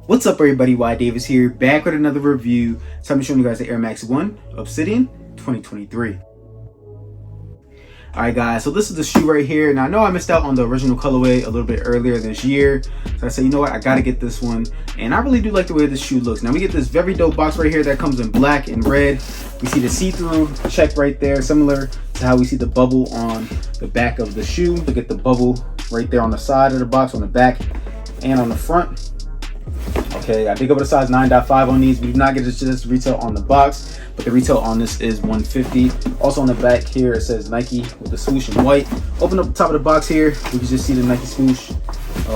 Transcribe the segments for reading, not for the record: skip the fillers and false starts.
What's up everybody, whydavis here, back with another review. So I'm showing you guys the Air Max 1 Obsidian 2023. Alright guys, so this is the shoe right here. Now I know I missed out on the original colorway a little bit earlier this year. So I said, you know what, I gotta get this one. And I really do like the way this shoe looks. Now we get this very dope box right here that comes in black and red. We see the see-through check right there, similar to how we see the bubble on the back of the shoe. Look at the bubble right there on the side of the box, on the back and on the front. Okay, I did go with a size 9.5 on these. We do not get this retail on the box, but the retail on this is $150. Also on the back here, it says Nike with the swoosh in white. Open up the top of the box here, we can just see the Nike swoosh.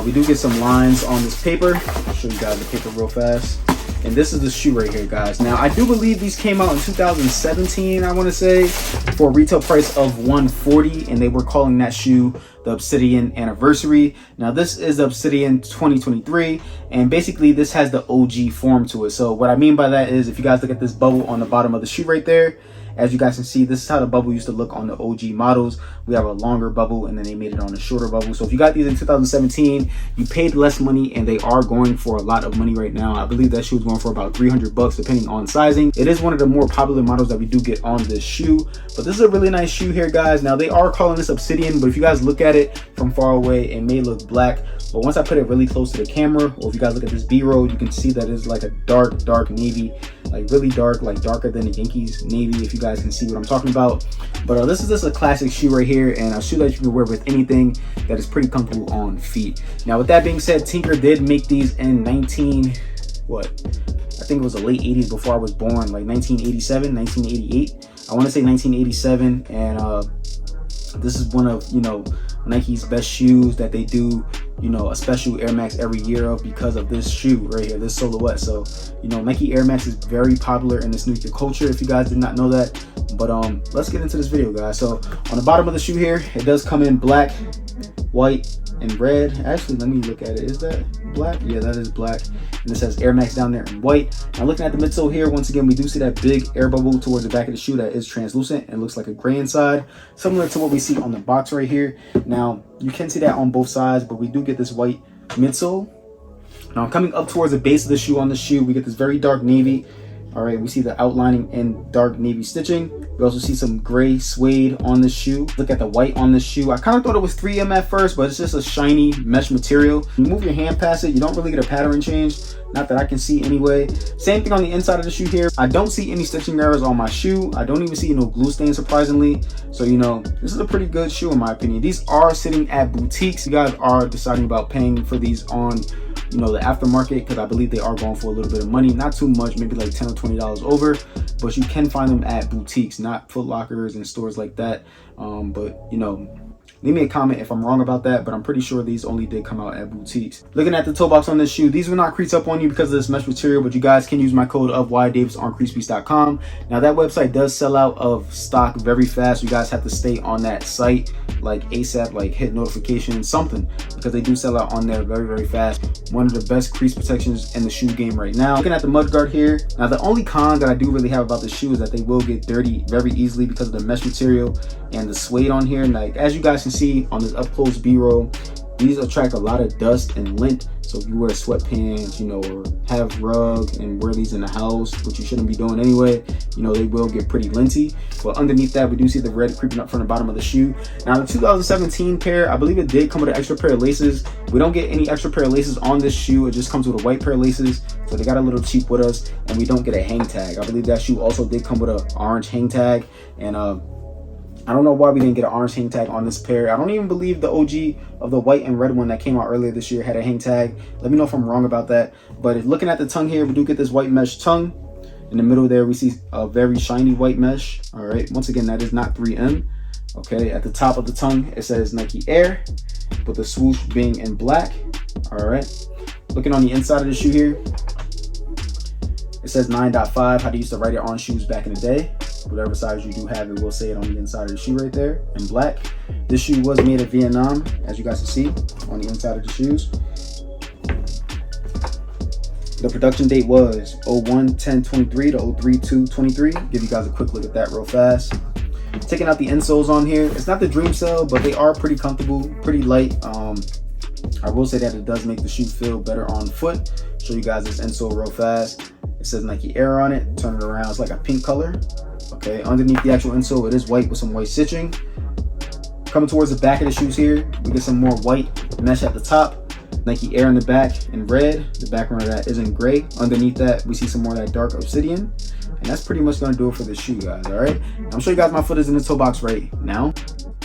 We do get some lines on this paper. I'll show you guys the paper real fast. And this is the shoe right here, guys. Now, I do believe these came out in 2017, I want to say, for a retail price of $140, and they were calling that shoe the Obsidian Anniversary. Now, this is the Obsidian 2023, and basically this has the OG form to it. So what I mean by that is, if you guys look at this bubble on the bottom of the shoe right there, as you guys can see, this is how the bubble used to look on the OG models. We have a longer bubble, and then they made it on a shorter bubble. So if you got these in 2017, you paid less money, and they are going for a lot of money right now. I believe that shoe is going for about 300 bucks, depending on sizing. It is one of the more popular models that we do get on this shoe, but this is a really nice shoe here, guys. Now, they are calling this Obsidian, but if you guys look at it from far away, it may look black. But once I put it really close to the camera, or if you guys look at this B-roll, you can see that it's like a dark navy, like really dark, like darker than the Yankees navy, if you guys can see what I'm talking about. But this is just a classic shoe right here, and a shoe that you can wear with anything that is pretty comfortable on feet. Now, with that being said, Tinker did make these in I think it was the late 80s, before I was born, like 1987, 1988. I want to say 1987, and this is one of, Nike's best shoes that they do, a special Air Max every year of, because of this shoe right here, this silhouette. So, Nike Air Max is very popular in the sneaker culture, if you guys did not know that. But let's get into this video, guys. So on the bottom of the shoe here, it does come in black, white, and red. Actually, let me look at it. Is that black? Yeah, that is black. And it says Air Max down there in white. Now, looking at the midsole here, once again, we do see that big air bubble towards the back of the shoe that is translucent and looks like a gray inside, similar to what we see on the box right here. Now, you can see that on both sides, but we do get this white midsole. Now, coming up towards the base of the shoe, on the shoe, we get this very dark navy. All right, we see the outlining and dark navy stitching. We also see some gray suede on this shoe. Look at the white on this shoe. I kind of thought it was 3M at first, but it's just a shiny mesh material. You move your hand past it, you don't really get a pattern change. Not that I can see anyway. Same thing on the inside of the shoe here. I don't see any stitching errors on my shoe. I don't even see no glue stain, surprisingly. So, this is a pretty good shoe in my opinion. These are sitting at boutiques. You guys are deciding about paying for these on the aftermarket, because I believe they are going for a little bit of money, not too much, maybe like $10 or $20 over, but you can find them at boutiques, not Foot Lockers and stores like that. But leave me a comment if I'm wrong about that, but I'm pretty sure these only did come out at boutiques. Looking at the toe box on this shoe, these will not crease up on you because of this mesh material, but you guys can use my code of whydavis on creasepiece.com. Now, that website does sell out of stock very fast. You guys have to stay on that site like ASAP, like hit notifications, something, because they do sell out on there very, very fast. One of the best crease protections in the shoe game right now. Looking at the mud guard here, now the only con that I do really have about this shoe is that they will get dirty very easily because of the mesh material and the suede on here. Like, as you guys can see on this up close B-roll, these attract a lot of dust and lint. So if you wear sweatpants, or have rug and wear these in the house, which you shouldn't be doing anyway, they will get pretty linty. But underneath that, we do see the red creeping up from the bottom of the shoe. Now, the 2017 pair, I believe it did come with an extra pair of laces. We don't get any extra pair of laces on this shoe. It just comes with a white pair of laces. So they got a little cheap with us, and we don't get a hang tag. I believe that shoe also did come with an orange hang tag, and I don't know why we didn't get an orange hang tag on this pair. I don't even believe the OG of the white and red one that came out earlier this year had a hang tag. Let me know if I'm wrong about that. But looking at the tongue here, we do get this white mesh tongue. In the middle there, we see a very shiny white mesh. All right, once again, that is not 3M. Okay, at the top of the tongue, it says Nike Air, with the swoosh being in black. All right, looking on the inside of the shoe here, it says 9.5, how they used to write it on shoes back in the day. Whatever size you do have, it will say it on the inside of the shoe right there in black. This shoe was made in Vietnam, as you guys can see on the inside of the shoes. The production date was 01/10/23 to 03/2/23. Give you guys a quick look at that real fast. Taking out the insoles on here, it's not the dream cell, but they are pretty comfortable, pretty light. I will say that it does make the shoe feel better on foot. Show you guys this insole real fast. It says Nike Air on it. Turn it around, it's like a pink color. Okay, underneath the actual insole, it is white with some white stitching. Coming towards the back of the shoes here, we get some more white mesh at the top. Nike Air in the back in red. The background of that is in gray. Underneath that, we see some more of that dark Obsidian. And that's pretty much gonna do it for the shoe, guys, all right? I'm showing you guys my foot is in the toe box right now.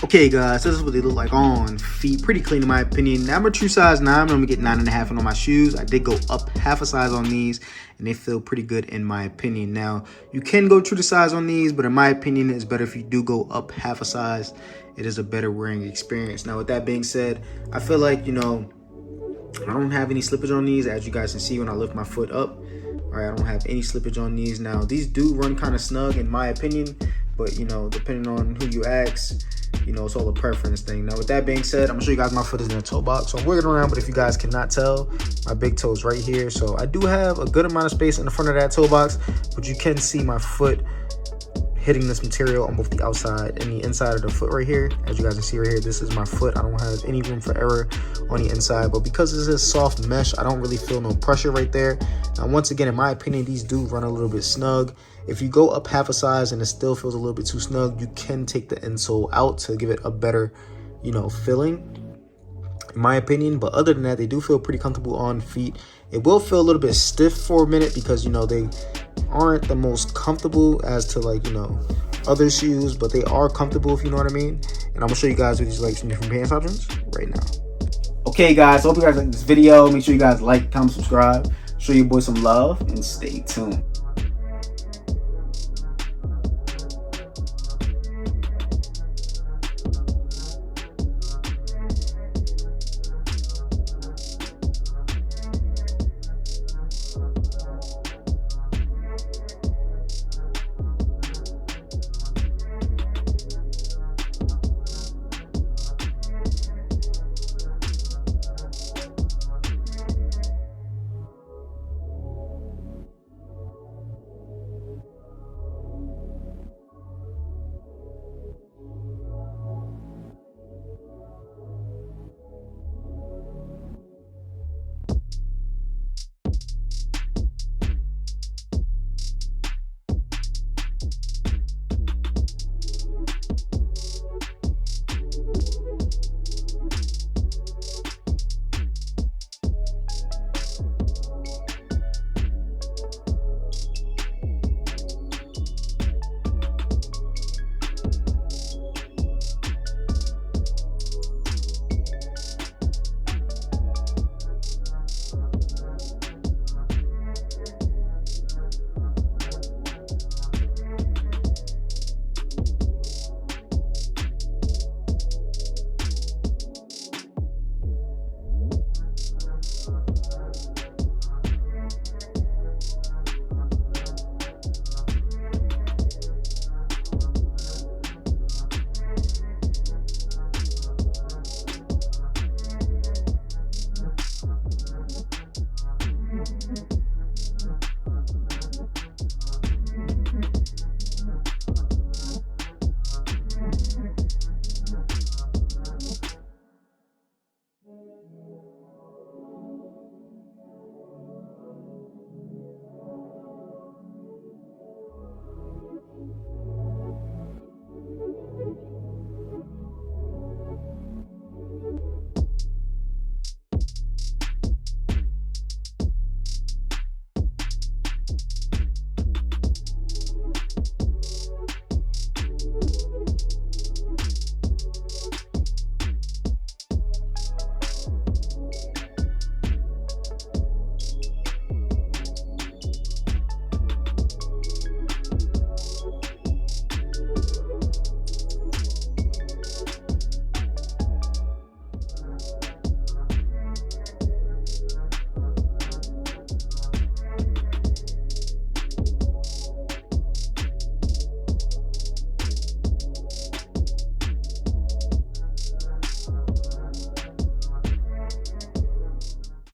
Okay, guys, this is what they look like on feet. Pretty clean in my opinion. Now I'm a true size 9. I'm gonna get 9.5 on my shoes. I did go up half a size on these, and they feel pretty good in my opinion. Now, you can go true to size on these, but in my opinion, it's better if you do go up half a size. It is a better wearing experience. Now, with that being said, I feel like, you know, I don't have any slippage on these, as you guys can see when I lift my foot up. All right, I don't have any slippage on these. Now, these do run kind of snug in my opinion, but, you know, depending on who you ask, you know, it's all a preference thing. Now, with that being said, I'm gonna show you guys my foot is in the toe box. So I'm wiggling around, but if you guys cannot tell, my big toe is right here. So I do have a good amount of space in the front of that toe box, but you can see my foot hitting this material on both the outside and the inside of the foot right here. As you guys can see right here, this is my foot. I don't have any room for error on the inside, but because this is soft mesh, I don't really feel no pressure right there. Now, once again, in my opinion, these do run a little bit snug. If you go up half a size and it still feels a little bit too snug, you can take the insole out to give it a better, you know, feeling, in my opinion. But other than that, they do feel pretty comfortable on feet. It will feel a little bit stiff for a minute because, you know, they aren't the most comfortable as to, like, you know, other shoes, but they are comfortable, if you know what I mean. And I'm gonna show you guys with these, like, some different pants options right now. Okay, guys, so hope you guys like this video. Make sure you guys like, comment, subscribe, show your boy some love, and stay tuned.